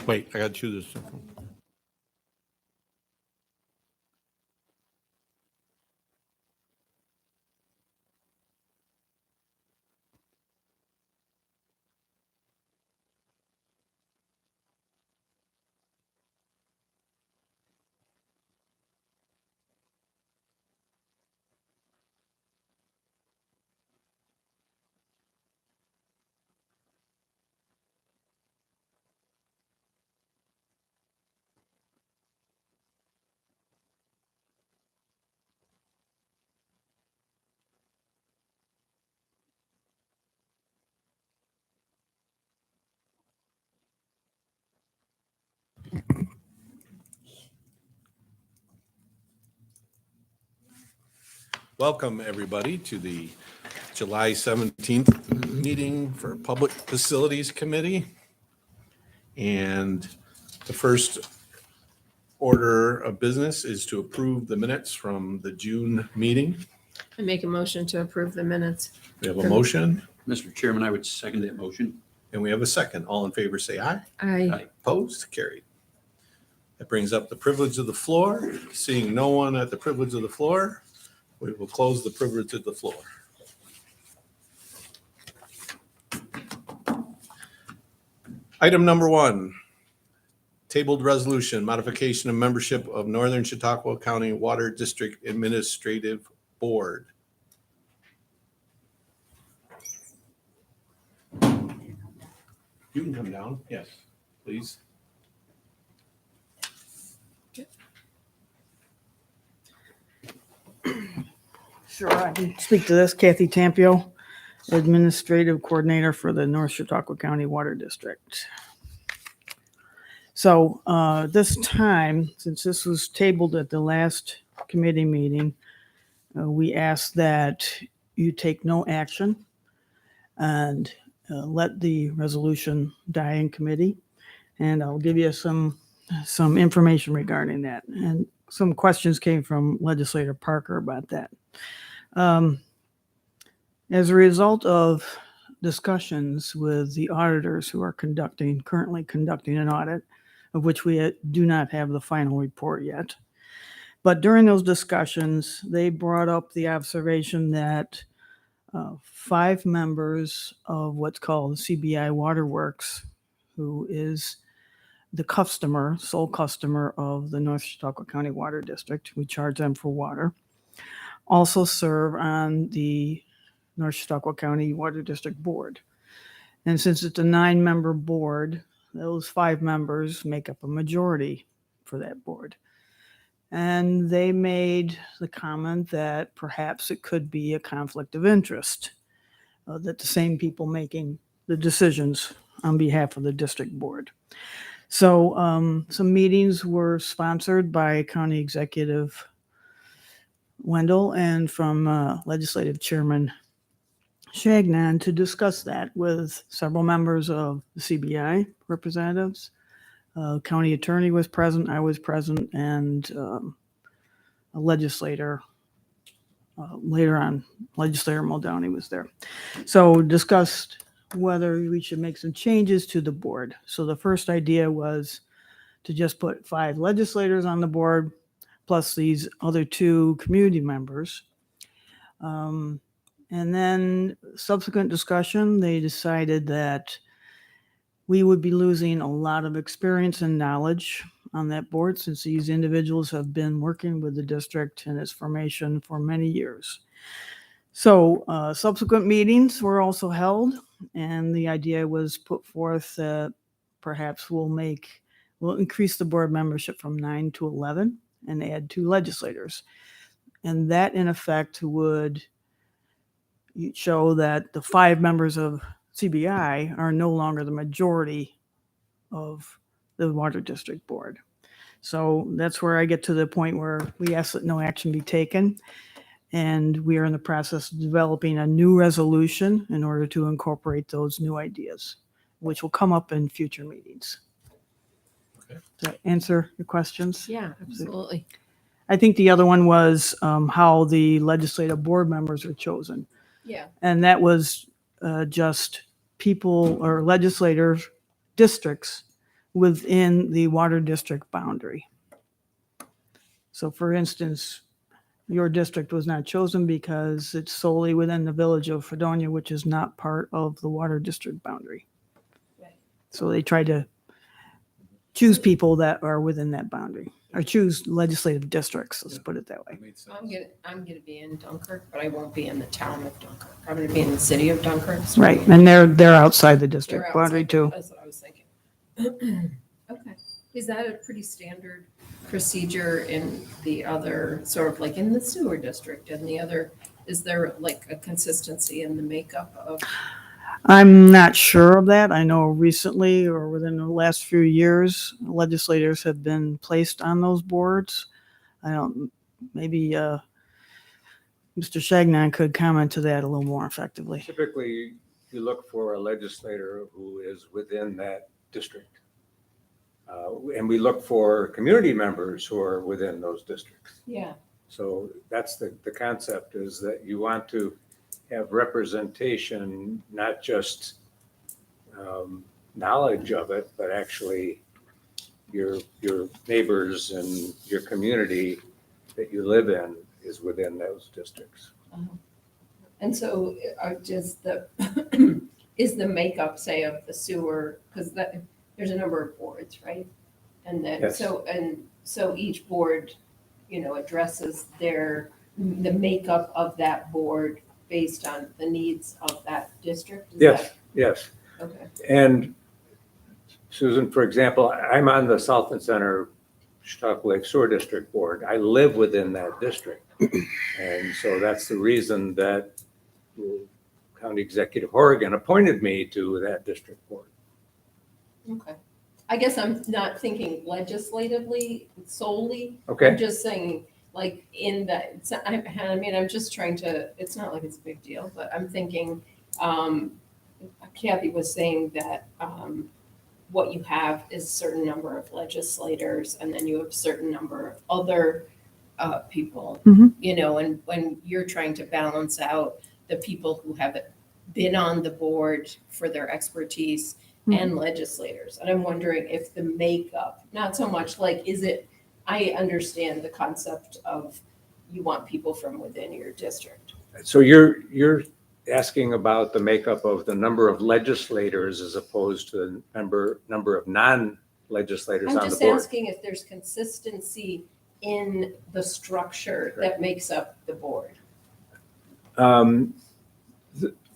Wait, I gotta choose this. Welcome, everybody, to the July 17th meeting for Public Facilities Committee. And the first order of business is to approve the minutes from the June meeting. I make a motion to approve the minutes. We have a motion Mr. Chairman, I would second that motion. and we have a second. All in favor, say aye. Aye. Opposed? Carried. That brings up the privilege of the floor. Seeing no one at the privilege of the floor, we will close the privilege of the floor. Item number 1, tabled resolution, modification of membership of Northern Chautauqua County Water District Administrative Board. You can come down, yes, please. Sure, I can speak to this. Kathy Tampio, Administrative Coordinator for the North Chautauqua County Water District. So this time, since this was tabled at the last committee meeting, we ask that you take no action and let the resolution die in committee. And I'll give you some information regarding that. And some questions came from Legislator Parker about that. As a result of discussions with the auditors who are currently conducting an audit, of which we do not have the final report yet. But during those discussions, they brought up the observation that 5 members of what's called CBI Waterworks, who is the sole customer of the North Chautauqua County Water District, we charge them for water, also serve on the North Chautauqua County Water District Board. And since it's a 9-member board, those 5 members make up a majority for that board. And they made the comment that perhaps it could be a conflict of interest, that the same people making the decisions on behalf of the district board. So some meetings were sponsored by County Executive Wendell and from Legislative Chairman Shagnon to discuss that with several members of the CBI representatives. County attorney was present, I was present, and a legislator, later on, Legislator Muldowney was there. So discussed whether we should make some changes to the board. So the first idea was to just put 5 legislators on the board, plus these other 2 community members. And then subsequent discussion, they decided that we would be losing a lot of experience and knowledge on that board since these individuals have been working with the district and its formation for many years. So subsequent meetings were also held, and the idea was put forth that perhaps we'll increase the board membership from 9 to 11 and add 2 legislators. And that in effect would show that the 5 members of CBI are no longer the majority of the Water District Board. So that's where I get to the point where we ask that no action be taken. And we are in the process of developing a new resolution in order to incorporate those new ideas, which will come up in future meetings. Okay. Does that answer your questions? Yeah, absolutely. I think the other one was how the legislative board members are chosen. Yeah. And that was just people or legislators, districts within the water district boundary. So for instance, your district was not chosen because it's solely within the village of Fredonia, which is not part of the water district boundary. Right. So they tried to choose people that are within that boundary, or choose legislative districts, let's put it that way. That made sense. I'm gonna be in Dunkirk, but I won't be in the town of Dunkirk. I'm gonna be in the city of Dunkirk. so Right, and they're outside the they're district boundary outside. too. That's what I was thinking. Okay. Is that a pretty standard procedure in the other, sort of like in the sewer district and the other? Is there like a consistency in the makeup of? I'm not sure of that. I know recently or within the last few years, legislators have been placed on those boards. I don't, maybe Mr. Shagnon could comment to that a little more effectively. Typically, you look for a legislator who is within that district. And we look for community members who are within those districts. Yeah. So that's the concept, is that you want to have representation, not just knowledge of it, but actually your neighbors and your community that you live in is within those districts. And so does the, is the makeup, say, of the sewer, because there's a number of boards, right? And then, Yes. so each board, addresses the makeup of that board based on the needs of that district? Is Yes, yes. that- Okay, And Susan, for example, I'm on the Southland Center Chautauqua Lake Sewer District Board. I live within that district. And so that's the reason that County Executive Horrigan appointed me to that district board. okay. I guess I'm not thinking legislatively solely. Okay? I'm just saying, like, in that, I'm just trying to, it's not like it's a big deal, but I'm thinking, Kathy was saying that, what you have is a certain number of legislators, and then you have a certain number of other, people, Mhm. and when you're trying to balance out the people who have been on the board for their expertise and legislators. And I'm wondering if the makeup, not so much like, I understand the concept of you want people from within your district. So you're asking about the makeup of the number of legislators as opposed to the number of non-legislators I'm on the just board? asking if there's consistency in the structure that makes up the board.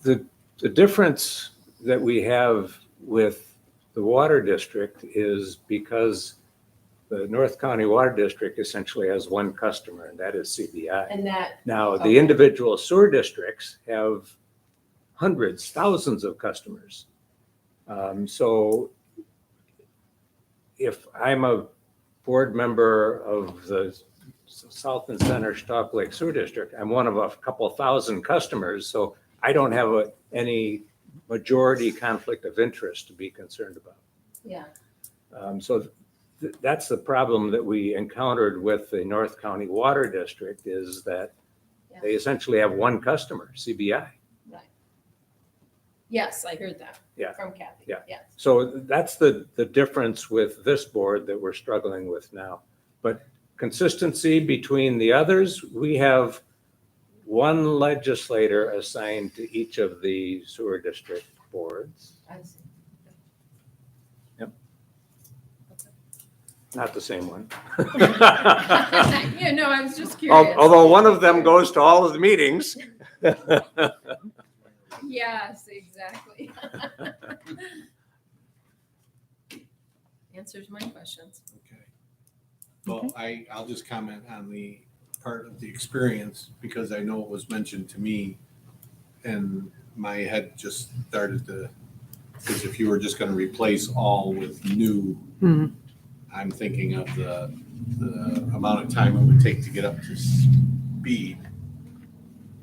The difference that we have with the water district is because the North County Water District essentially has one customer, and that is CBI. And that, Now, the Okay. individual sewer districts have hundreds, thousands of customers. So if I'm a board member of the Southland Center Chautauqua Lake Sewer District, I'm one of a couple thousand customers, so I don't have any majority conflict of interest to be concerned about. yeah, So that's the problem that we encountered with the North County Water District, is that they essentially have one customer, CBI. right. Yes, I heard that. Yeah. From Kathy. Yeah. Yes. So that's the difference with this board that we're struggling with now. But consistency between the others, we have one legislator assigned to each of the sewer district boards. I see. Not the same one. Yeah, no, I was just curious. Although one of them goes to all of the meetings. Yes, exactly. Answers my questions. Okay. Well, I'll just comment on the part of the experience, because I know it was mentioned to me and my head just started to, because if you were just gonna replace all with new, Mhm. I'm thinking of the amount of time it would take to get up to speed.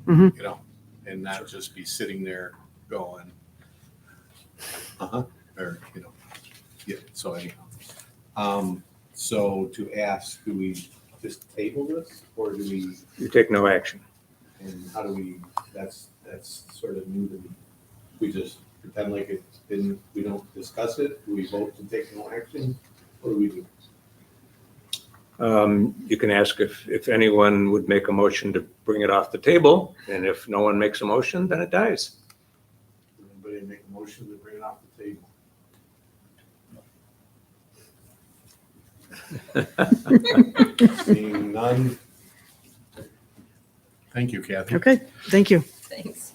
Mhm. And not just be sitting there going, or, yeah, so anyhow. So to ask, do we just table this, or do we, You take no action. and how do we, that's sort of new to me. We just pretend like it's been, we don't discuss it, we vote to take no action, what do we do? You can ask if anyone would make a motion to bring it off the table, and if no one makes a motion, then it dies. Anybody make a motion to bring it off the table? Seeing none. Thank you, Kathy. Okay, thank you. Thanks.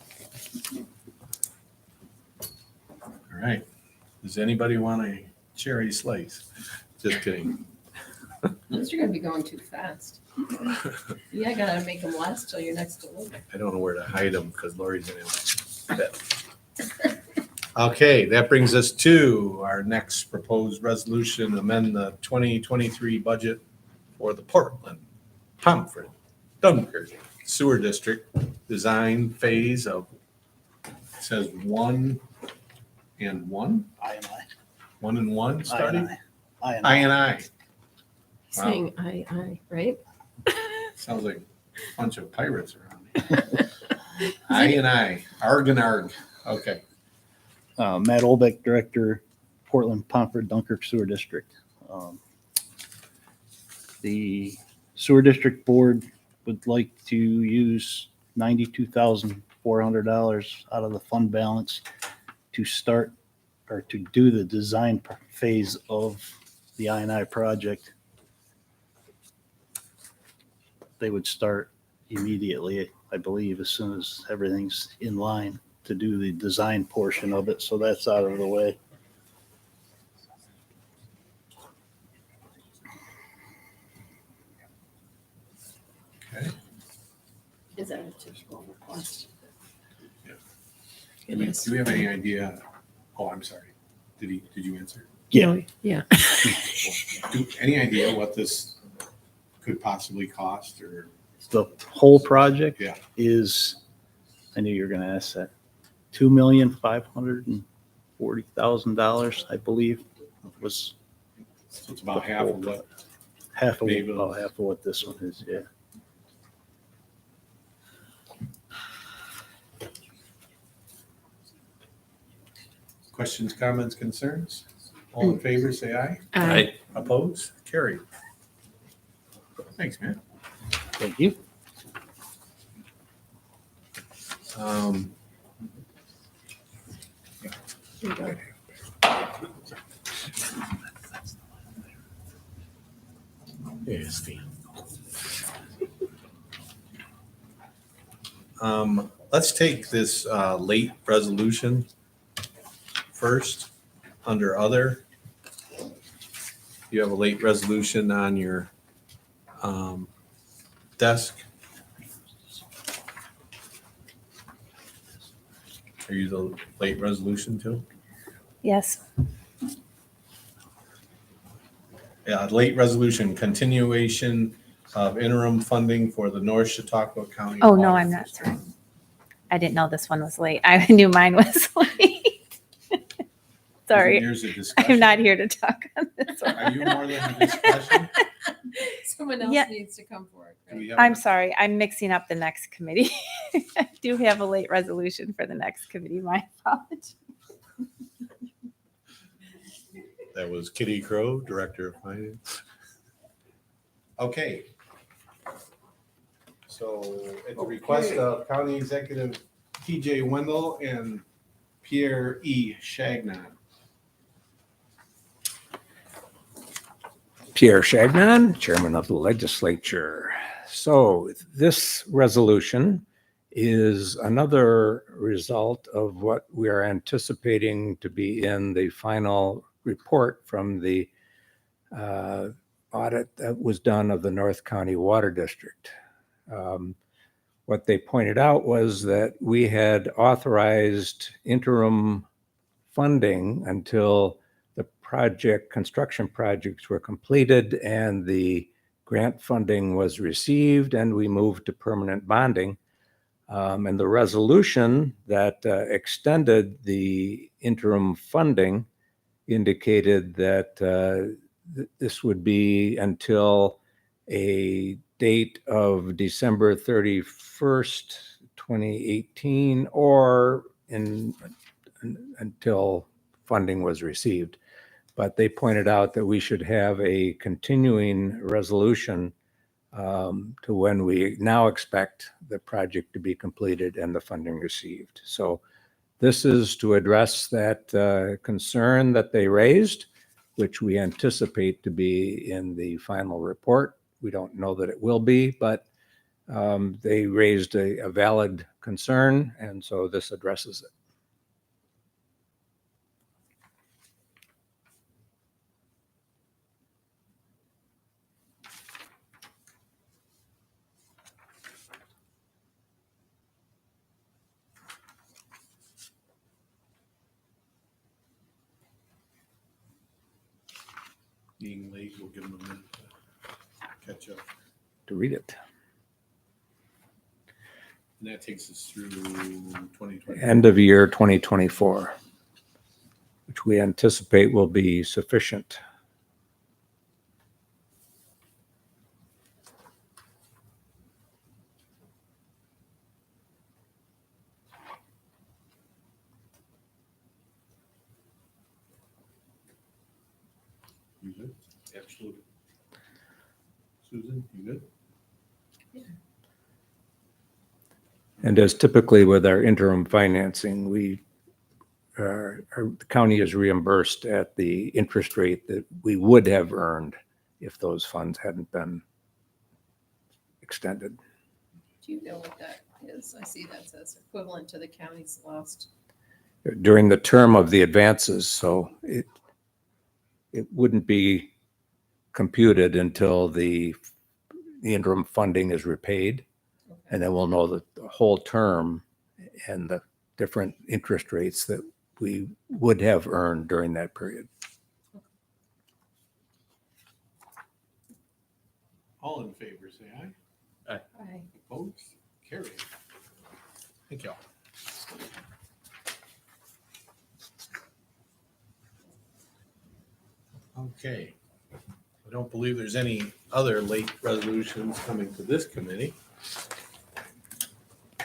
All right. Does anybody want a cherry slice? Just kidding. Those are gonna be going too fast. Yeah, I gotta make them last till your next delivery. I don't know where to hide them because Lori's gonna have that. Okay, that brings us to our next proposed resolution, amend the 2023 budget for the Portland, Pomfret, Dunkirk Sewer District design phase of, it says 1 and 1, I and I. 1 and 1 I and starting? I. I and I I. and I. Wow. Saying aye, right? Sounds like a bunch of pirates around here. I and I, arg and arg. Okay. Matt Olbeck, Director, Portland, Pomfret, Dunkirk Sewer District. The Sewer District Board would like to use $92,400 out of the fund balance to start or to do the design phase of the I&I project. They would start immediately, I believe, as soon as everything's in line to do the design portion of it. So that's out of the way. Okay. Is that a typical request? Do we have any idea? Oh, I'm sorry. Did you answer? Yeah. Yeah. Any idea what this could possibly cost or? The whole project Yeah. is, I knew you were going to ask that, $2,540,000, I believe, was So it's about half of what? half of, Maybe. about half of what this one is, yeah. Questions, comments, concerns? All in favor, say aye. Aye. Opposed? Carried. Thanks, man. Thank you. Here you go. Yes, Steve. Let's take this late resolution first, under other. You have a late resolution on your desk. Are you the late resolution too? Yes. Yeah, late resolution, continuation of interim funding for the North Chautauqua County. Oh, no, Water I'm not. District. I didn't know this one was late. I knew mine was late. Sorry, Here's a discussion. I'm not here to talk on this one. Are you more than a discussion? Someone else Yeah. needs to come forward. Do we Right? have I'm a- sorry, I'm mixing up the next committee. I do have a late resolution for the next committee. My apologies. That was Kitty Crow, Director of Finance. Okay. So at the request of County Executive TJ Wendell and Pierre E. Shagnon. Pierre Chagnon, Chairman of the Legislature. So this resolution is another result of what we are anticipating to be in the final report from the audit that was done of the North County Water District. What they pointed out was that we had authorized interim funding until the construction projects were completed and the grant funding was received, and we moved to permanent bonding. And the resolution that extended the interim funding indicated that this would be until a date of December 31st, 2018, or in until funding was received. But they pointed out that we should have a continuing resolution to when we now expect the project to be completed and the funding received. So this is to address that concern that they raised, which we anticipate to be in the final report. We don't know that it will be, but they raised a valid concern, and so this addresses it. Being late, we'll give them a minute to catch up. To read it. And that takes us through 2020. End of year 2024, which we anticipate will be sufficient. You good? Absolutely. Susan, you good? And as typically with our interim financing, the county is reimbursed at the interest rate that we would have earned if those funds hadn't been extended. Do you know what that is? I see that says equivalent to the county's lost. During the term of the advances, so it wouldn't be computed until the interim funding is repaid, and then we'll know the whole term and the different interest rates that we would have earned during that period. All in favor, say aye. Aye. Opposed? Carried. Thank you all. Okay. I don't believe there's any other late resolutions coming to this committee.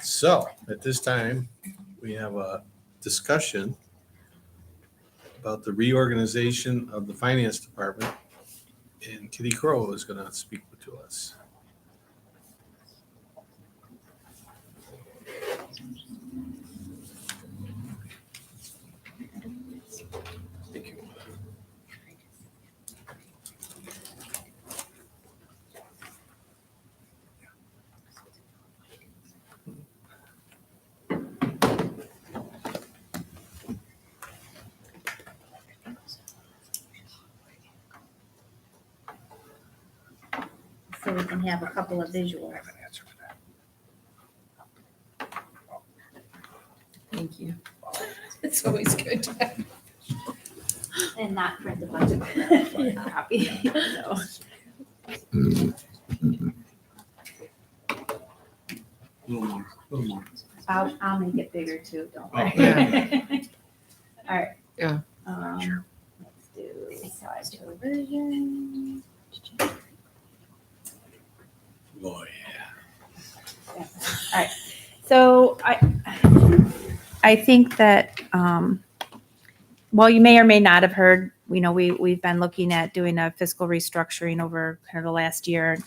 So at this time, we have a discussion about the reorganization of the finance department. And Kitty Crow is going to speak to us. Thank you. So we can have a couple of visuals. Thank you. It's always good to have. And not print a bunch of copy. So, A little more, a little more. I'll make it bigger too, don't Oh, worry. yeah. All right. Yeah. Let's do slideshow version. Boy. So I think that, well, you may or may not have heard, we've been looking at doing a fiscal restructuring over kind of the last year.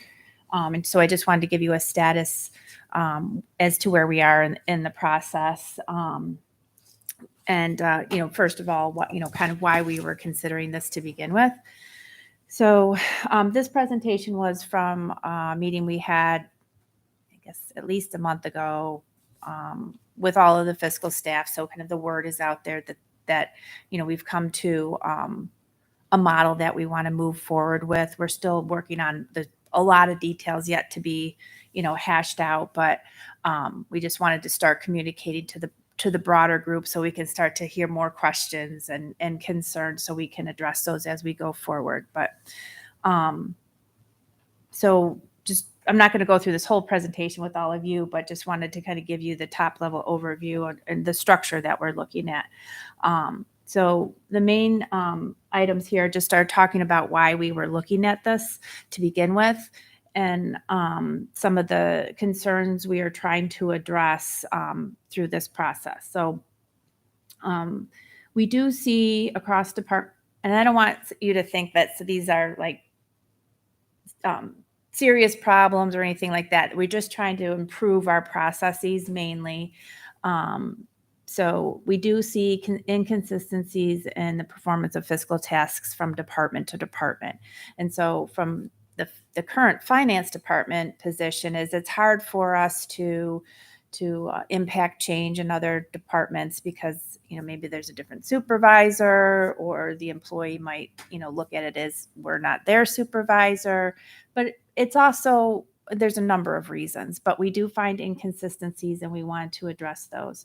And so I just wanted to give you a status as to where we are in the process. First of all, kind of why we were considering this to begin with. So this presentation was from a meeting we had, I guess, at least a month ago with all of the fiscal staff. So kind of the word is out there that we've come to a model that we want to move forward with. We're still working on a lot of details yet to be, hashed out, but we just wanted to start communicating to the broader group so we can start to hear more questions and concerns so we can address those as we go forward. But so just, I'm not going to go through this whole presentation with all of you, but just wanted to kind of give you the top level overview and the structure that we're looking at. So the main items here just start talking about why we were looking at this to begin with, and some of the concerns we are trying to address through this process. So We do see across department, and I don't want you to think that these are like serious problems or anything like that. We're just trying to improve our processes mainly. So we do see inconsistencies in the performance of fiscal tasks from department to department. And so from the current finance department position is it's hard for us to impact change in other departments because, maybe there's a different supervisor or the employee might, look at it as we're not their supervisor. But it's also, there's a number of reasons, but we do find inconsistencies and we want to address those.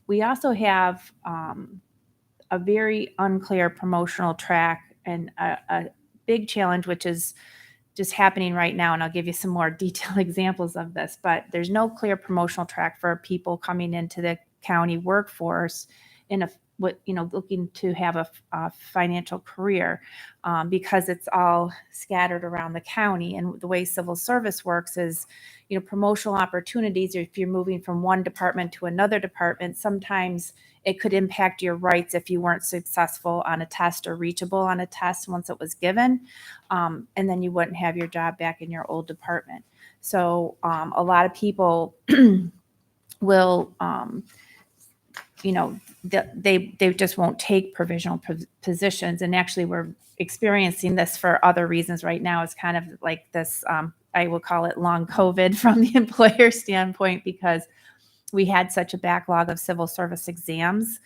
We also have a very unclear promotional track and a big challenge, which is just happening right now. And I'll give you some more detailed examples of this, but there's no clear promotional track for people coming into the county workforce looking to have a financial career because it's all scattered around the county. And the way civil service works is, promotional opportunities, if you're moving from one department to another department, sometimes it could impact your rights if you weren't successful on a test or reachable on a test once it was given. And then you wouldn't have your job back in your old department. So a lot of people will, they just won't take provisional positions. And actually we're experiencing this for other reasons right now. It's kind of like this, I will call it long COVID from the employer standpoint, because we had such a backlog of civil service exams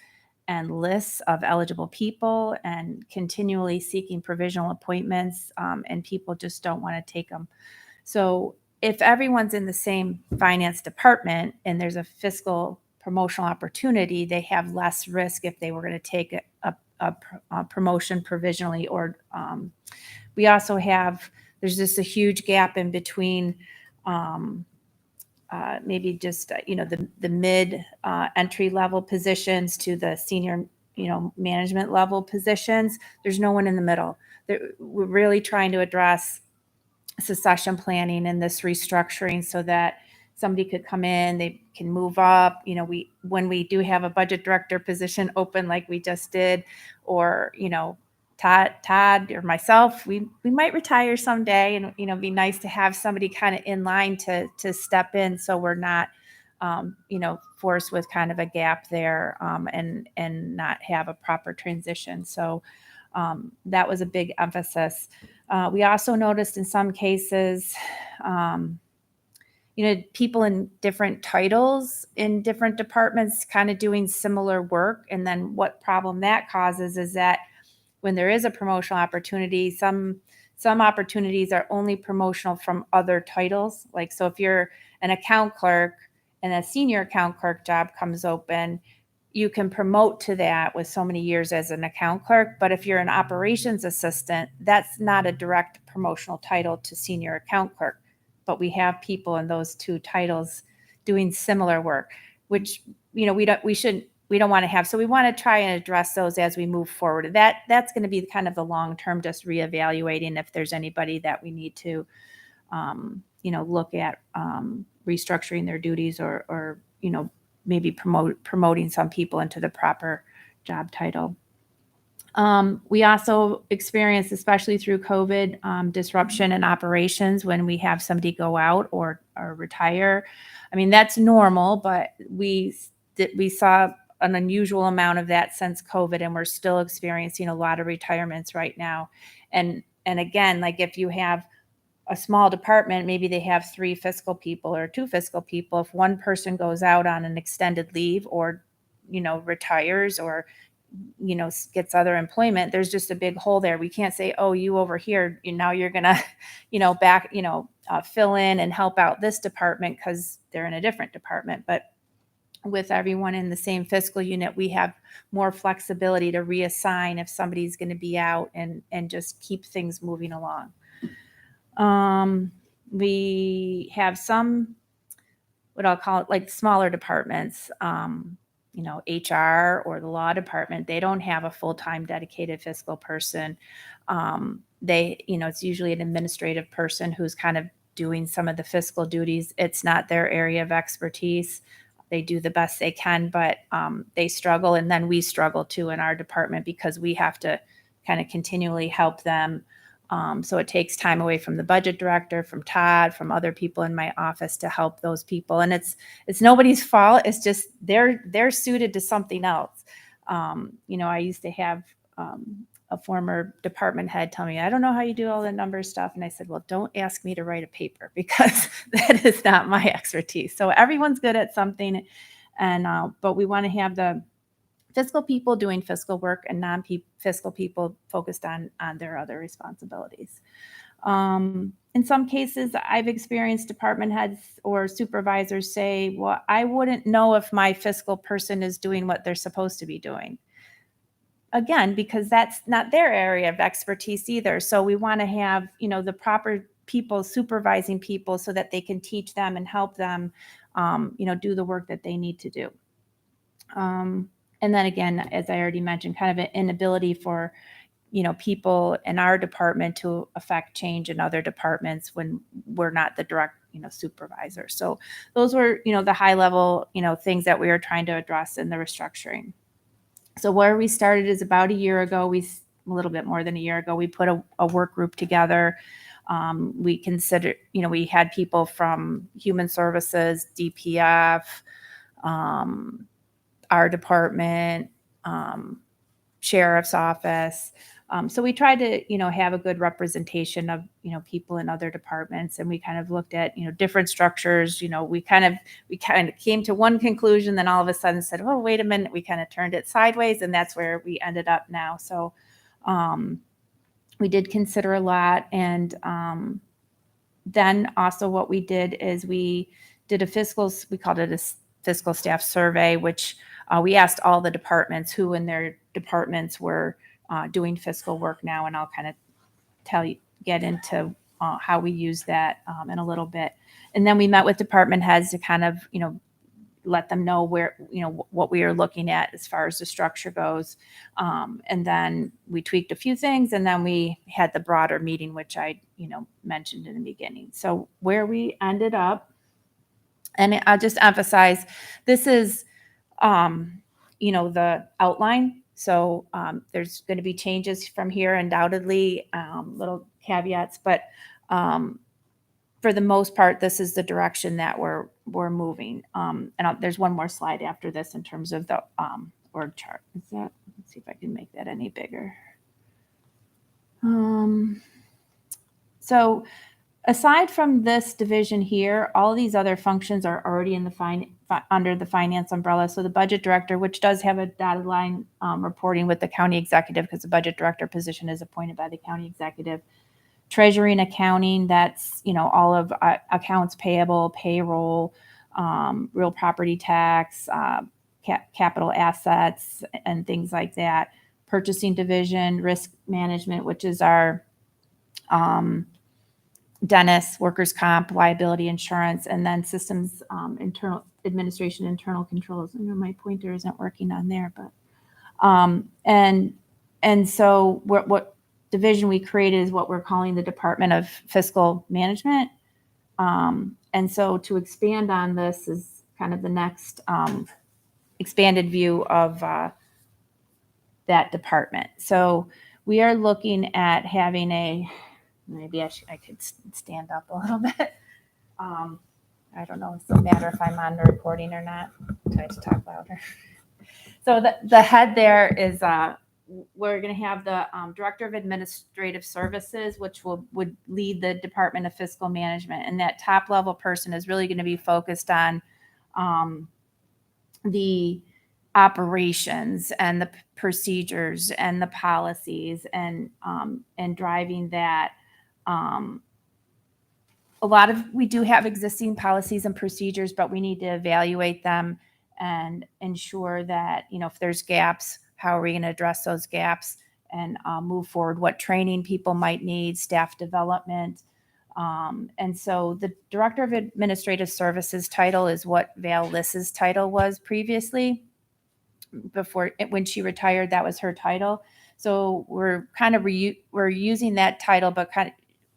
and lists of eligible people and continually seeking provisional appointments, and people just don't want to take them. So if everyone's in the same finance department and there's a fiscal promotional opportunity, they have less risk if they were going to take a promotion provisionally. Or we also have, there's just a huge gap in between maybe just, the mid entry level positions to the senior, management level positions. There's no one in the middle. We're really trying to address succession planning and this restructuring so that somebody could come in, they can move up. When we do have a budget director position open, like we just did, or, Todd or myself, we might retire someday, and, be nice to have somebody kind of in line to step in. So we're not, forced with kind of a gap there, and not have a proper transition. So that was a big emphasis. We also noticed in some cases, people in different titles in different departments kind of doing similar work. And then what problem that causes is that when there is a promotional opportunity, some opportunities are only promotional from other titles. Like, so if you're an account clerk and a senior account clerk job comes open, you can promote to that with so many years as an account clerk. But if you're an operations assistant, that's not a direct promotional title to senior account clerk. But we have people in those two titles doing similar work, which, we don't want to have. So we want to try and address those as we move forward. That's going to be kind of the long-term, just reevaluating if there's anybody that we need to, look at restructuring their duties or maybe promoting some people into the proper job title. We also experienced, especially through COVID, disruption in operations when we have somebody go out or retire. I mean, that's normal, but we saw an unusual amount of that since COVID, and we're still experiencing a lot of retirements right now. And again, like if you have a small department, maybe they have 3 fiscal people or 2 fiscal people. If one person goes out on an extended leave or, retires or, gets other employment, there's just a big hole there. We can't say, oh, you over here, now you're going to, fill in and help out this department because they're in a different department. But with everyone in the same fiscal unit, we have more flexibility to reassign if somebody's going to be out and just keep things moving along. We have some, what I'll call it, like smaller departments, HR or the law department, they don't have a full-time dedicated fiscal person. It's usually an administrative person who's kind of doing some of the fiscal duties. It's not their area of expertise. they do the best they can, but they struggle. And then we struggle too in our department because we have to kind of continually help them. So it takes time away from the budget director, from Todd, from other people in my office to help those people. And it's nobody's fault. It's just they're suited to something else. I used to have a former department head tell me, I don't know how you do all the numbers stuff. And I said, well, don't ask me to write a paper because that is not my expertise. So everyone's good at something. But we want to have the fiscal people doing fiscal work and non-fiscal people focused on their other responsibilities. In some cases, I've experienced department heads or supervisors say, well, I wouldn't know if my fiscal person is doing what they're supposed to be doing. Again, because that's not their area of expertise either. So we want to have, the proper people supervising people so that they can teach them and help them, do the work that they need to do. And then again, as I already mentioned, kind of an inability for, people in our department to affect change in other departments when we're not the direct, supervisor. So those were, the high level, things that we were trying to address in the restructuring. So where we started is about a year ago, a little bit more than a year ago, we put a work group together. We considered, we had people from Human Services, DPF, our department, Sheriff's Office. So we tried to, have a good representation of, people in other departments. And we kind of looked at, different structures. We kind of came to one conclusion, then all of a sudden said, oh, wait a minute. We kind of turned it sideways, and that's where we ended up now. So we did consider a lot. And then also what we did is we did we called it a fiscal staff survey, which we asked all the departments who in their departments were doing fiscal work now. And I'll kind of get into how we use that in a little bit. And then we met with department heads to kind of, let them know where, what we are looking at as far as the structure goes. And then we tweaked a few things, and then we had the broader meeting, which I, mentioned in the beginning. So where we ended up, and I'll just emphasize, this is, the outline. So there's going to be changes from here, undoubtedly, little caveats, but for the most part, this is the direction that we're moving. And there's one more slide after this in terms of the org chart. Let's see if I can make that any bigger. So aside from this division here, all these other functions are already in the under the finance umbrella. So the budget director, which does have a dotted line reporting with the county executive, because the budget director position is appointed by the county executive. Treasury and accounting, that's, all of accounts payable, payroll, real property tax, capital assets, and things like that. Purchasing division, risk management, which is our dentist, workers' comp, liability insurance, and then systems, internal administration, internal controls. I know my pointer isn't working on there, but and so what division we created is what we're calling the Department of Fiscal Management. And so to expand on this is kind of the next expanded view of that department. So we are looking at having maybe I could stand up a little bit. I don't know. It doesn't matter if I'm on the recording or not. Try to talk louder. So the head there is we're going to have the Director of Administrative Services, which would lead the Department of Fiscal Management. And that top level person is really going to be focused on the operations and the procedures and the policies and driving that. We do have existing policies and procedures, but we need to evaluate them and ensure that, if there's gaps, how are we going to address those gaps and move forward? What training people might need, staff development. And so the Director of Administrative Services title is what Val Liss's title was previously. When she retired, that was her title. So we're kind of we're using that title, but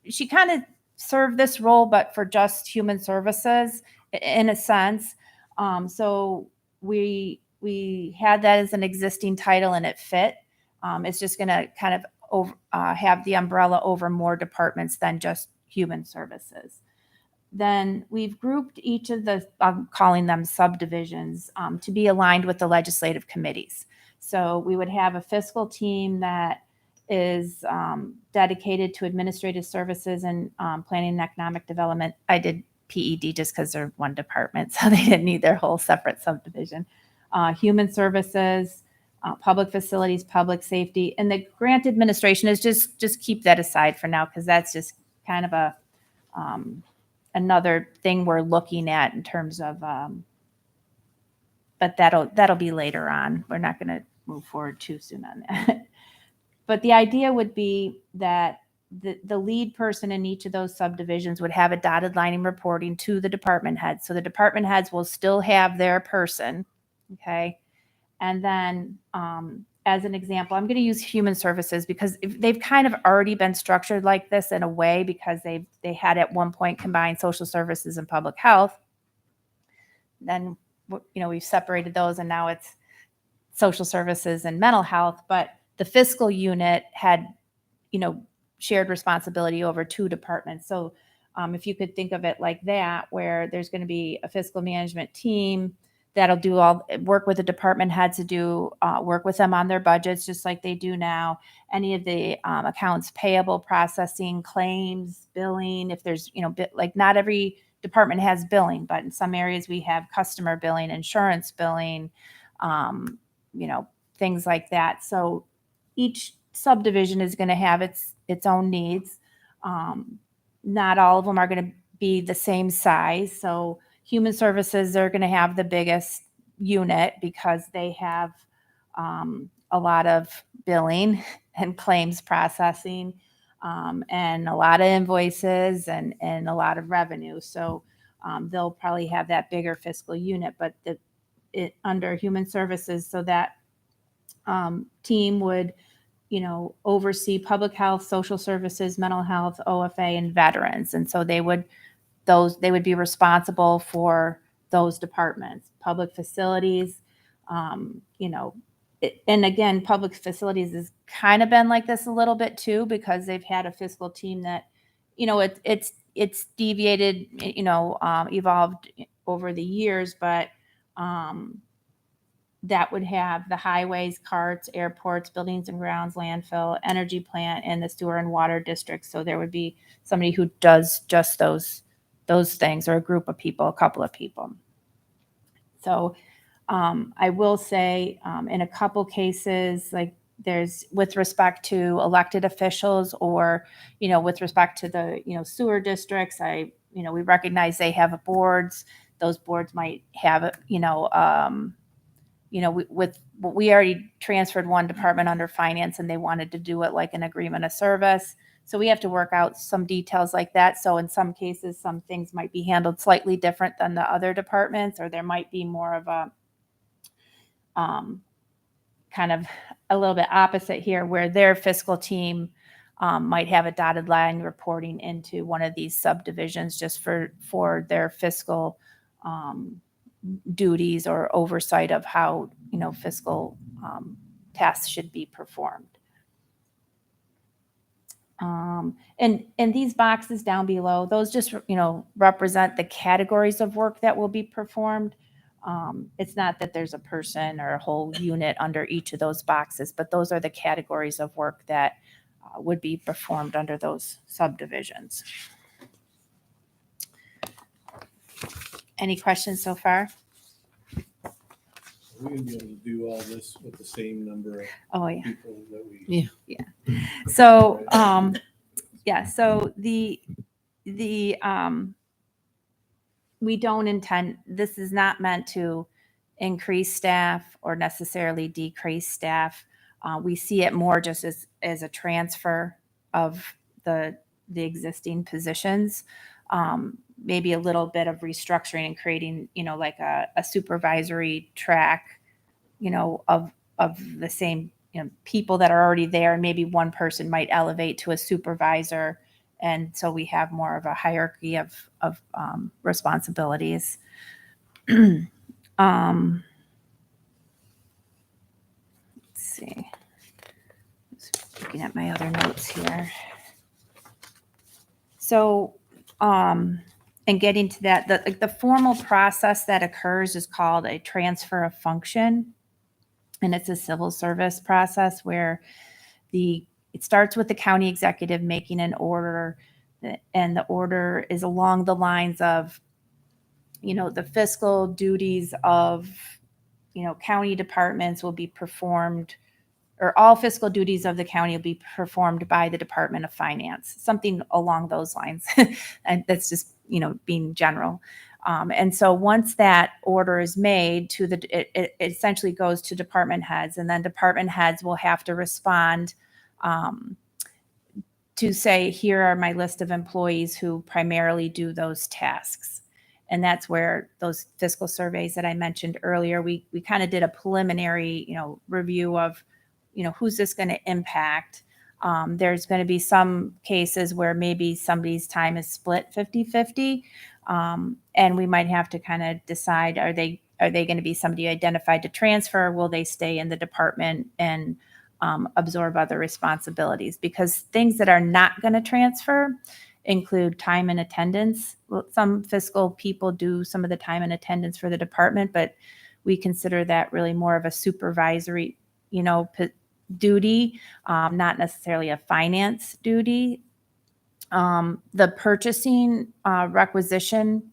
she kind of served this role, but for just human services in a sense. So we had that as an existing title and it fit. It's just going to kind of have the umbrella over more departments than just human services. Then we've grouped each of the, I'm calling them subdivisions, to be aligned with the legislative committees. So we would have a fiscal team that is dedicated to administrative services and planning and economic development. I did PED just because they're one department, so they didn't need their whole separate subdivision. Human services, public facilities, public safety, and the grant administration is just keep that aside for now because that's just kind of a another thing we're looking at in terms of. But that'll be later on. We're not going to move forward too soon on that. But the idea would be that the lead person in each of those subdivisions would have a dotted line in reporting to the department heads. So the department heads will still have their person, okay? And then as an example, I'm going to use human services because they've kind of already been structured like this in a way because they had at one point combined social services and public health. Then, we've separated those and now it's social services and mental health, but the fiscal unit had, shared responsibility over two departments. So if you could think of it like that, where there's going to be a fiscal management team that'll do work with the department heads to do work with them on their budgets, just like they do now. Any of the accounts payable, processing, claims, billing. If there's, like not every department has billing, but in some areas we have customer billing, insurance billing, things like that. So each subdivision is going to have its own needs. Not all of them are going to be the same size. So human services are going to have the biggest unit because they have a lot of billing and claims processing and a lot of invoices and a lot of revenue. So they'll probably have that bigger fiscal unit, but under human services, so that team would oversee public health, social services, mental health, OFA, and veterans. And so they would be responsible for those departments. Public facilities, and again, public facilities has kind of been like this a little bit too, because they've had a fiscal team that, it's deviated, evolved over the years, but that would have the highways, carts, airports, buildings and grounds, landfill, energy plant, and the sewer and water districts. So there would be somebody who does just those things, or a group of people, a couple of people. So I will say in a couple cases, like there's with respect to elected officials or, with respect to the, sewer districts, we recognize they have boards. Those boards might have, we already transferred one department under finance and they wanted to do it like an agreement of service. So we have to work out some details like that. So in some cases, some things might be handled slightly different than the other departments, or there might be more of a kind of a little bit opposite here, where their fiscal team might have a dotted line reporting into one of these subdivisions just for their fiscal duties or oversight of how, fiscal tasks should be performed. And these boxes down below, those just, represent the categories of work that will be performed. It's not that there's a person or a whole unit under each of those boxes, but those are the categories of work that would be performed under those subdivisions. Any questions so far? We're going to be able to do all this with the same number of Oh, yeah. people that we. So, so we don't intend, this is not meant to increase staff or necessarily decrease staff. We see it more just as a transfer of the existing positions. Maybe a little bit of restructuring and creating, like a supervisory track, of the same, people that are already there. And maybe one person might elevate to a supervisor. And so we have more of a hierarchy of responsibilities. Let's see. Just looking at my other notes here. So, and getting to that, the formal process that occurs is called a transfer of function. And it's a civil service process where it starts with the county executive making an order, and the order is along the lines of, the fiscal duties of, county departments will be performed, or all fiscal duties of the county will be performed by the Department of Finance, something along those lines. And that's just, being general. And so once that order is made it essentially goes to department heads, and then department heads will have to respond to say, here are my list of employees who primarily do those tasks. And that's where those fiscal surveys that I mentioned earlier, we kind of did a preliminary, review of, who's this going to impact? There's going to be some cases where maybe somebody's time is split 50-50. And we might have to kind of decide, are they going to be somebody identified to transfer? Will they stay in the department and absorb other responsibilities? Because things that are not going to transfer include time and attendance. Some fiscal people do some of the time and attendance for the department, but we consider that really more of a supervisory, duty, not necessarily a finance duty. The purchasing requisition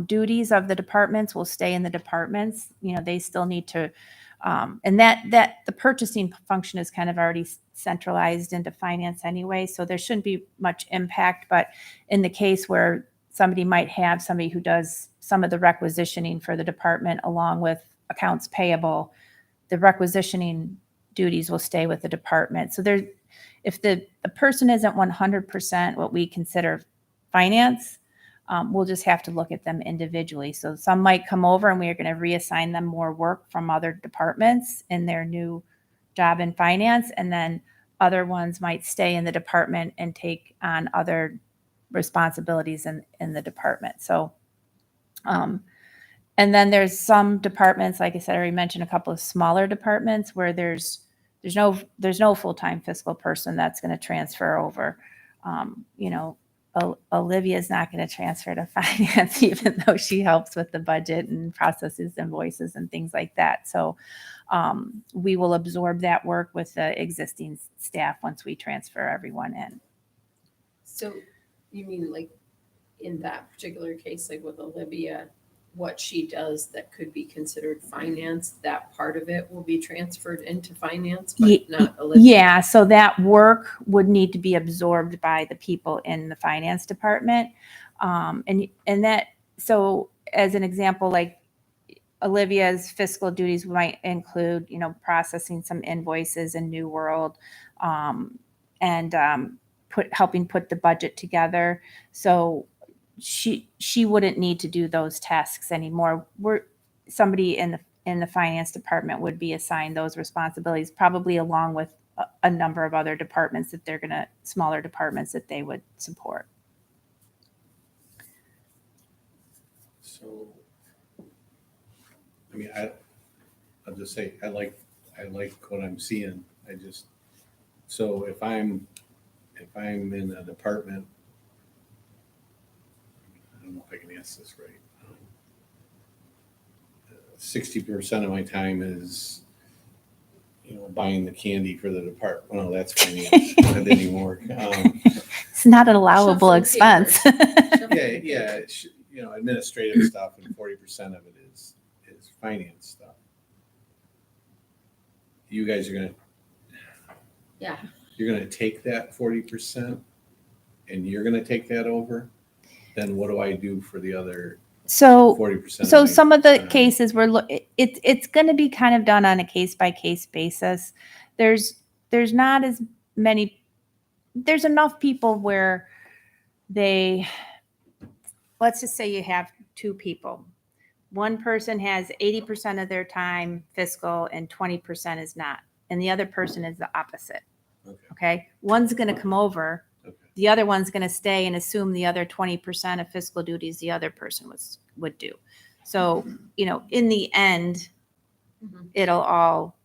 duties of the departments will stay in the departments. They still need to, and that the purchasing function is kind of already centralized into finance anyway, so there shouldn't be much impact. But in the case where somebody might have somebody who does some of the requisitioning for the department along with accounts payable, the requisitioning duties will stay with the department. So if the person isn't 100% what we consider finance, we'll just have to look at them individually. So some might come over and we are going to reassign them more work from other departments in their new job in finance. And then other ones might stay in the department and take on other responsibilities in the department. So, and then there's some departments, like I said, I already mentioned a couple of smaller departments where there's no full-time fiscal person that's going to transfer over. Olivia is not going to transfer to finance, even though she helps with the budget and processes invoices and things like that. So we will absorb that work with the existing staff once we transfer everyone in. So you mean like in that particular case, like with Olivia, what she does that could be considered finance, that part of it will be transferred into finance, but not Olivia? Yeah, so that work would need to be absorbed by the people in the finance department. And that, so as an example, like Olivia's fiscal duties might include, processing some invoices in New World, and helping put the budget together. So she wouldn't need to do those tasks anymore. Somebody in the finance department would be assigned those responsibilities, probably along with a number of other departments smaller departments that they would support. So, I mean, I'll just say, I like what I'm seeing. So if I'm in a department, I don't know if I can ask this right. 60% of my time is, buying the candy for the department. Well, that's finance, not anymore. It's not an allowable Shuffling expense. Yeah, administrative stuff, and 40% of it is finance stuff. You guys are you're gonna take that 40% and you're gonna take that over? Then what do I do for the other So 40%? So some of the time? cases it's going to be kind of done on a case by case basis. There's not as many. There's enough people where let's just say you have two people. One person has 80% of their time fiscal and 20% is not, and the other person is the opposite. Okay, one's going to come over. Okay. The other one's going to stay and assume the other 20% of fiscal duties the other person would do. So, in the end, Mhm. it'll all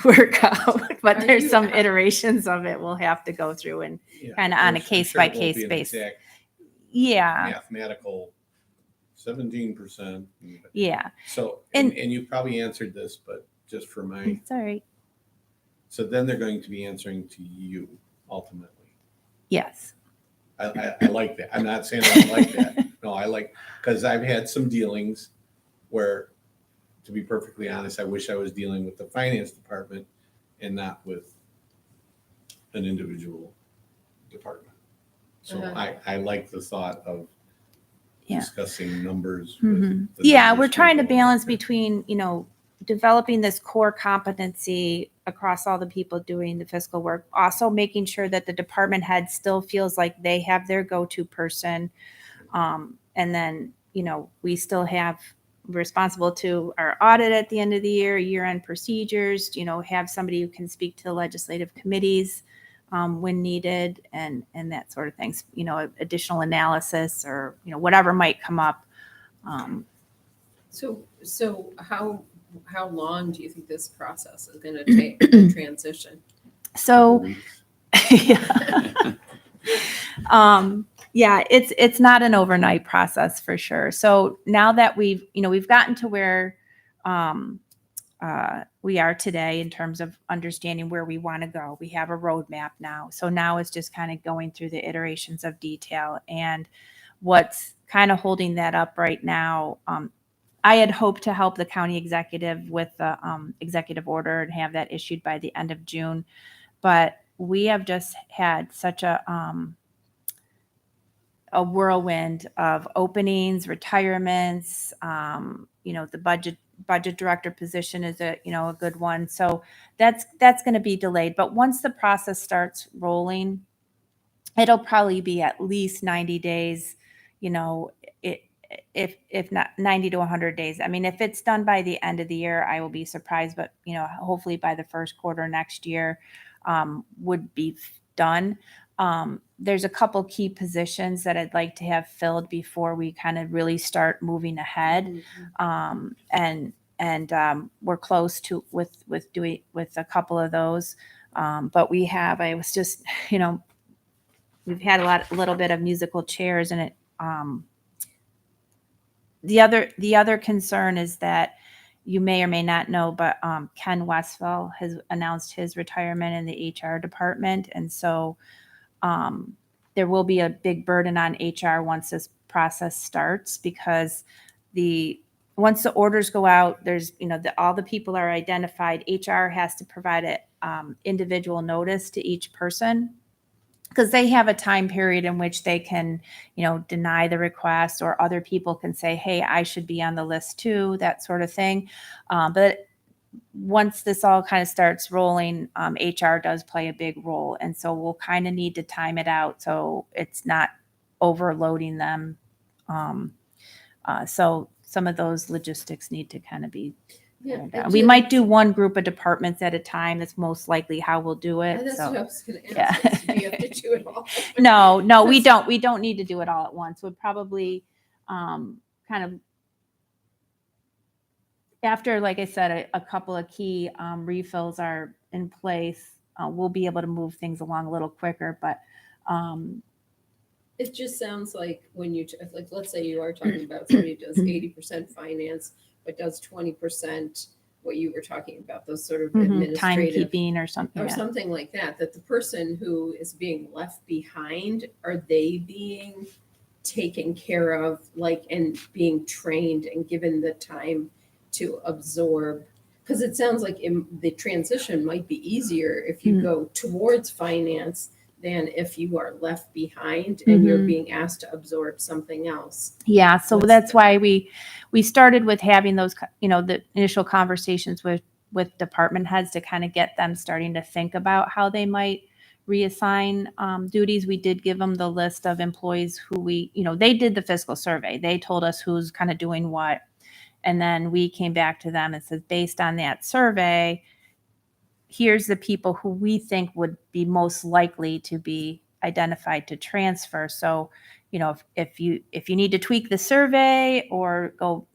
work out, but Are there's you- some iterations of it we'll have to go through and Yeah, Kinda on a I'm sure it won't case-by-case be an basis. exact yeah, Mathematical 17%. yeah, So, And- and you probably answered this, but just for my, it's all right. so then they're going to be answering to you ultimately. Yes. I like that. I'm not saying I don't like that. No, I like, because I've had some dealings where, to be perfectly honest, I wish I was dealing with the finance department and not with an individual department. So Uh-huh. I like the thought of Yeah. discussing numbers Mhm. with. the Yeah, numbers we're trying to people. balance between, developing this core competency across all the people doing the fiscal work, also making sure that the department head still feels like they have their go-to person. And then, we still have responsible to our audit at the end of the year-end procedures, have somebody who can speak to legislative committees when needed and that sort of things, additional analysis or, whatever might come up. So how long do you think this process is gonna take, the transition? Couple So, weeks. yeah. Yeah, it's not an overnight process for sure. So now that we've gotten to where we are today in terms of understanding where we want to go, we have a roadmap now. So now it's just kind of going through the iterations of detail and what's kind of holding that up right now. I had hoped to help the county executive with the executive order and have that issued by the end of June, but we have just had such a whirlwind of openings, retirements. The budget director position is a good one. So that's going to be delayed. But once the process starts rolling, it'll probably be at least 90 days. If not 90 to 100 days. I mean, if it's done by the end of the year, I will be surprised. But hopefully by the first quarter next year would be done. There's a couple key positions that I'd like to have filled before we kind of really start moving ahead. We're close to with doing with a couple of those. But I was just, we've had a little bit of musical chairs and it, the other concern is that you may or may not know, but Ken Westfall has announced his retirement in the HR department. And so there will be a big burden on HR once this process starts because once the orders go out, there's, all the people are identified. HR has to provide an individual notice to each person because they have a time period in which they can, deny the request or other people can say, hey, I should be on the list too, that sort of thing. But once this all kind of starts rolling, HR does play a big role. And so we'll kind of need to time it out so it's not overloading them. So some of those logistics need to kind of be Yeah, we might do one group of departments at a time. That's most likely how we'll do it. That's So what I was gonna yeah. ask. Do you have to do it all? no, we don't. We don't need to do it all at once. We'd probably kind of after, like I said, a couple of key refills are in place. We'll be able to move things along a little quicker. But It just sounds like when like, let's say you are talking about somebody who does 80% finance, but does 20% what you were talking about, those sort of administrative timekeeping or something. or Yeah. something like that, that the person who is being left behind, are they being taken care of, like, and being trained and given the time to absorb? Because it sounds like the transition might be easier if you go towards finance than if you are left behind and you're being asked to absorb something else. Yeah, so What's that's the- why we started with having those, the initial conversations with department heads to kind of get them starting to think about how they might reassign duties. We did give them the list of employees who they did the fiscal survey. They told us who's kind of doing what. And then we came back to them and said, based on that survey, here's the people who we think would be most likely to be identified to transfer. So, if you need to tweak the survey or go,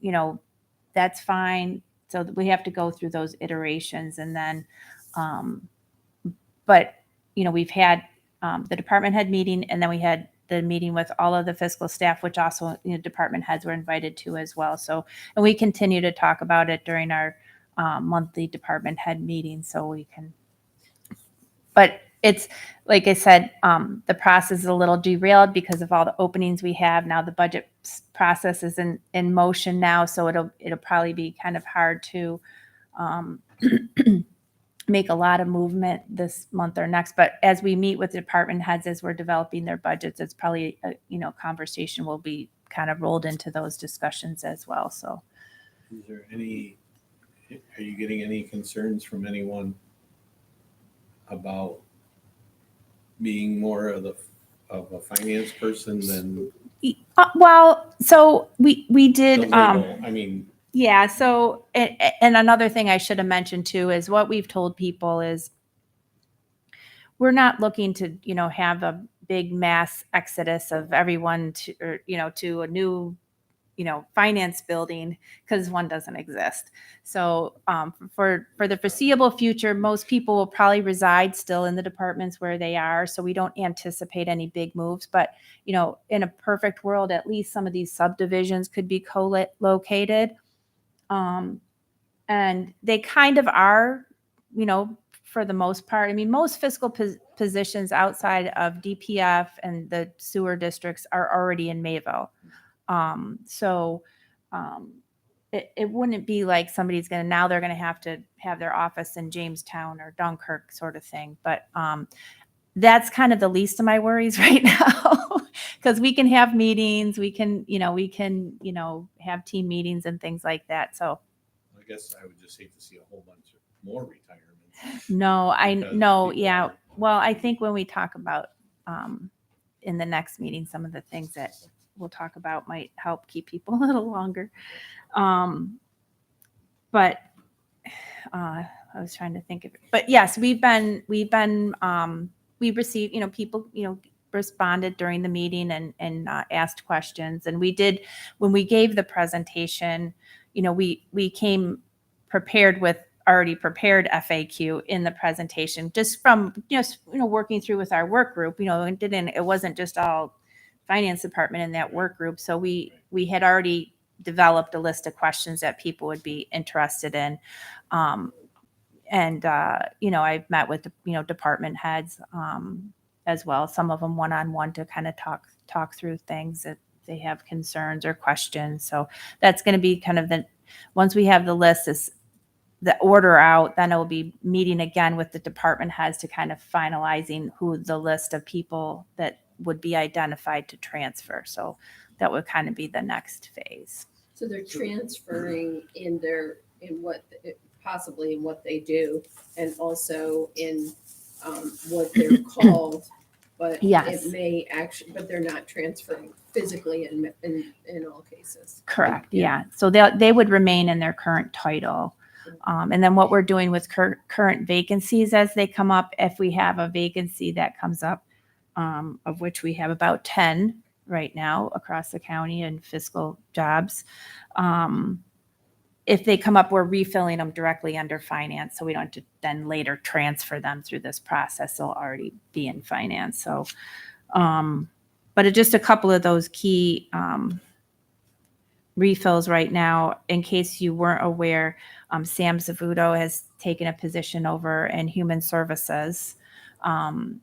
that's fine. So we have to go through those iterations and then, but, you know, we've had the department head meeting and then we had the meeting with all of the fiscal staff, which also, you know, department heads were invited to as well. So, and we continue to talk about it during our monthly department head meeting. So we can, but it's, like I said, the process is a little derailed because of all the openings we have. Now the budget process is in motion now. So it'll probably be kind of hard to make a lot of movement this month or next. But as we meet with the department heads, as we're developing their budgets, it's probably, you know, conversation will be kind of rolled into those discussions as well. So. Is there any, are you getting any concerns from anyone about being more of a finance person than Well, so we the did, legal? I mean, yeah. So, and another thing I should have mentioned too is what we've told people is we're not looking to, you know, have a big mass exodus of everyone to, or, you know, to a new, you know, finance building because one doesn't exist. So for the foreseeable future, most people will probably reside still in the departments where they are. So we don't anticipate any big moves. But, you know, in a perfect world, at least some of these subdivisions could be co-located. And they kind of are, you know, for the most part. I mean, most fiscal positions outside of DPF and the sewer districts are already in Mayville. It wouldn't be like somebody's going to, now they're going to have their office in Jamestown or Dunkirk sort of thing. But that's kind of the least of my worries right now because we can have meetings, we can have team meetings and things like that. So I guess I would just hate to see a whole bunch of more retirements. no, Because no, people yeah. are- Well, I think when we talk about in the next meeting, some of the things that we'll talk about might help keep people a little longer. But I was trying to think of it. But yes, we received, you know, people, you know, responded during the meeting and asked questions. And we did, when we gave the presentation, you know, we came prepared with already prepared FAQ in the presentation, just from, you know, working through with our work group, you know, it wasn't just all finance department in that work group. So we had already developed a list of questions that people would be interested in. You know, I've met with, you know, department heads as well, some of them one-on-one to kind of talk through things that they have concerns or questions. So that's going to be kind of once we have the list, is the order out, then it will be meeting again with the department heads to kind of finalizing who the list of people that would be identified to transfer. So that would kind of be the next phase. So they're transferring possibly in what they do and also in what they're called. But Yes. it may actually, but they're not transferring physically in all cases. Correct. Yeah. So they would remain in their current title. And then what we're doing with current vacancies as they come up, if we have a vacancy that comes up, of which we have about 10 right now across the county in fiscal jobs. If they come up, we're refilling them directly under finance. So we don't have to then later transfer them through this process. They'll already be in finance. So, but just a couple of those key refills right now. In case you weren't aware, Sam Zavuto has taken a position over in human services. And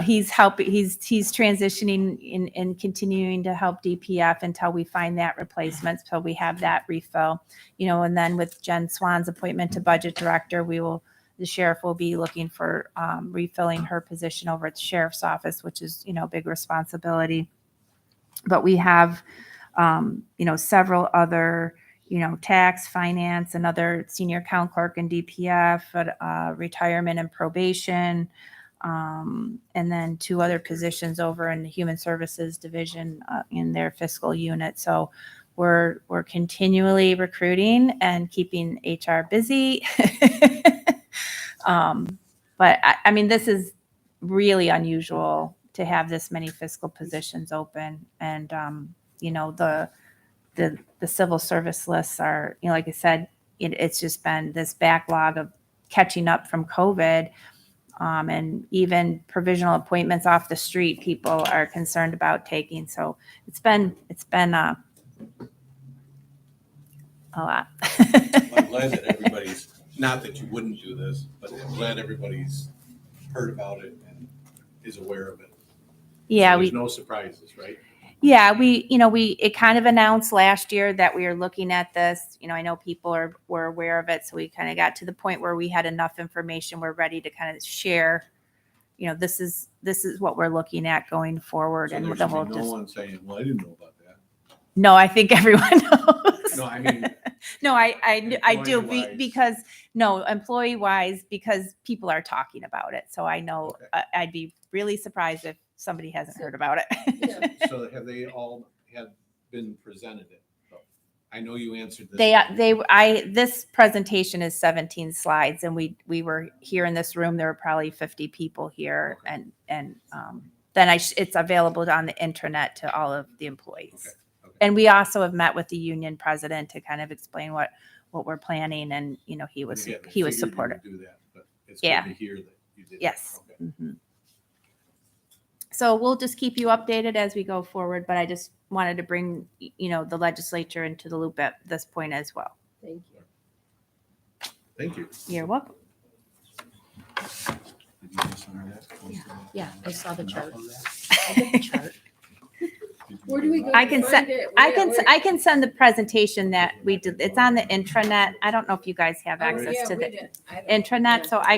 he's transitioning and continuing to help DPF until we find that replacement. So we have that refill, you know, and then with Jen Swan's appointment to budget director, the sheriff will be looking for refilling her position over at the sheriff's office, which is, you know, a big responsibility. But we have, you know, several other, you know, tax, finance, another senior account clerk in DPF, retirement and probation, and then 2 other positions over in the human services division in their fiscal unit. So we're continually recruiting and keeping HR busy. But I mean, this is really unusual to have this many fiscal positions open. And, you know, the the civil service lists are, you know, like I said, it's just been this backlog of catching up from COVID. And even provisional appointments off the street, people are concerned about taking. So it's been a lot. I'm glad that everybody's, not that you wouldn't do this, but I'm glad everybody's heard about it and is aware of it. Yeah, So we there's no surprises, right? Yeah, it kind of announced last year that we are looking at this. You know, I know people were aware of it, so we kind of got to the point where we had enough information. We're ready to kind of share, you know, this is what we're looking at going forward. So And there the should whole be no one saying, well, I didn't know about that. no, I think everyone knows. No, I mean, No, I do Employee-wise. because no, employee wise, because people are talking about it. So I know Okay. I'd be really surprised if somebody hasn't heard about it. so have they all have been presented it? I know you answered this. This presentation is 17 slides, and we were here in this room. There were probably 50 people here, Okay. and then it's available on the intranet to all of the employees. Okay. Okay. And we also have met with the union president to kind of explain what we're planning, and you know he was Again, I he was figured you supportive. would do that, but it's Yeah. good to hear that you did. that. Yes. Okay. Mhm. So we'll just keep you updated as we go forward, but I just wanted to bring, you know, the legislature into the loop at this point as well. Thank you. Thank you. You're welcome. Did you just sign that? Yeah, I saw the chart. Did you- Where do we go? I to can find send- it? I can send the presentation that we did. It's on the intranet. I don't know if you guys have access to the intranet, so I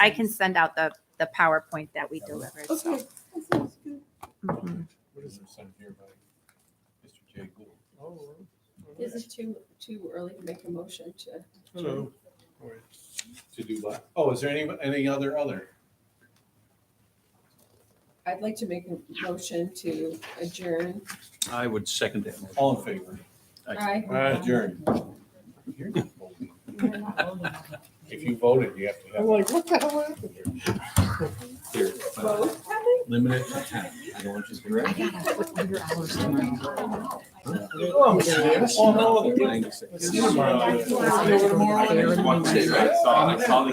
can send out the PowerPoint that we delivered. So. Okay. That sounds good. Mhm. What is it sent here by Mr. Jay Gould? Is it too early to make a motion to? So, to do what? Oh, is there any other? I'd like to make a motion to adjourn. I would second that motion. All in favor? Aye. Adjourn. You're not voting. If you voted, you have to have. I'm like, what the hell happened here? Here, Vote coming? limit it to 10. I don't want you to correct. Oh, I'm serious. Oh, no, they're 96. I saw the